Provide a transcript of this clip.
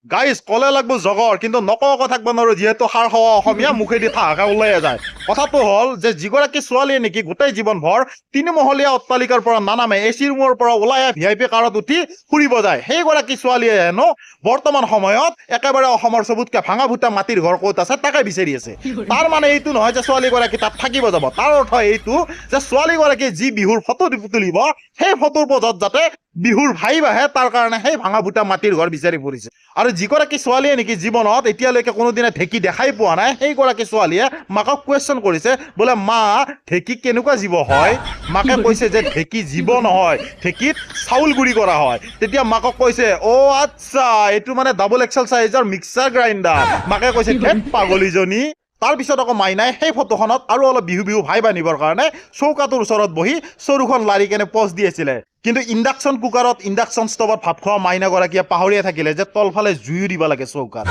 guys কলে লাগব জগৰ কিন্তু নকোৱাকৈ থাকিব নোৱাৰো যিহেতু সাৰ খোৱা অসমীয়া মুখেদি ঠাহাকে ওলাইয়ে যায় কথাটো হ'ল যে যিগৰাকী ছোৱালীয়ে নেকি গোটেই জীৱনভৰ তিনিমহলীয়া অট্টালিকাৰ পৰা নানামে এচি ৰুমৰ পৰা ওলাই VIP কাৰত উঠি ফুৰিব যায় সেইগৰাকী ছোৱালীয়ে হেনো বৰ্তমান সময়ত একেবাৰে অসমৰ চবুতকে ভাঙা ভুটা মাটিৰ ঘৰ ক'ত আছে তাকে বিচাৰি আছে তাৰ মানে এইটো নহয় যে ছোৱালীগৰাকী তাত থাকিব যাব তাৰ অৰ্থ এইটো যে ছোৱালীগৰাকী যি বিহুৰ ফটো তুলিব সেই ফটোৰ পজত যাতে বিহুৰ ভাইব আহে তাৰ কাৰণে সেই ভাঙা ভুটা মাটিৰ ঘৰ বিচাৰি ফুৰিছে আৰু যিগৰাকী ছোৱালীয়ে নেকি জীৱনত এতিয়ালৈকে কোনোদিনে ঢেঁকী দেখাই পোৱা নাই সেইগৰাকী ছোৱালীয়ে মাকক কুৱেশ্যন কৰিছে বোলে মা ঢেঁকী কেনেকুৱা জীৱ হয় মাকে কৈছে যে ঢেঁকী জীৱ নহয় ঢেঁকীত চাউল গুড়ি কৰা হয় তেতিয়া মাকক কৈছে অ' আচ্ছা এইটো মানে ডাবল এক্সেল চাইজৰ মিক্সাৰ গ্ৰাইণ্ডাৰ মাকে কৈছে ধেৎ পাগলীজনী তাৰপিছত আকৌ মাইনাই সেই ফটোখনত আৰু অলপ বিহু ভাইব আনিবৰ কাৰণে চৌকাটোৰ ওচৰত বহি চৰুখন লাৰি কেনে পষ্ট দি আছিলে কিন্তু ইণ্ডাকশ্যন কুকাৰত ইণ্ডাকশ্যন ষ্টভত ভাত খোৱা মাইনাগৰাকীয়ে পাহৰিয়ে থাকিলে যে তলফালে জুইও দিব লাগে চৌকাত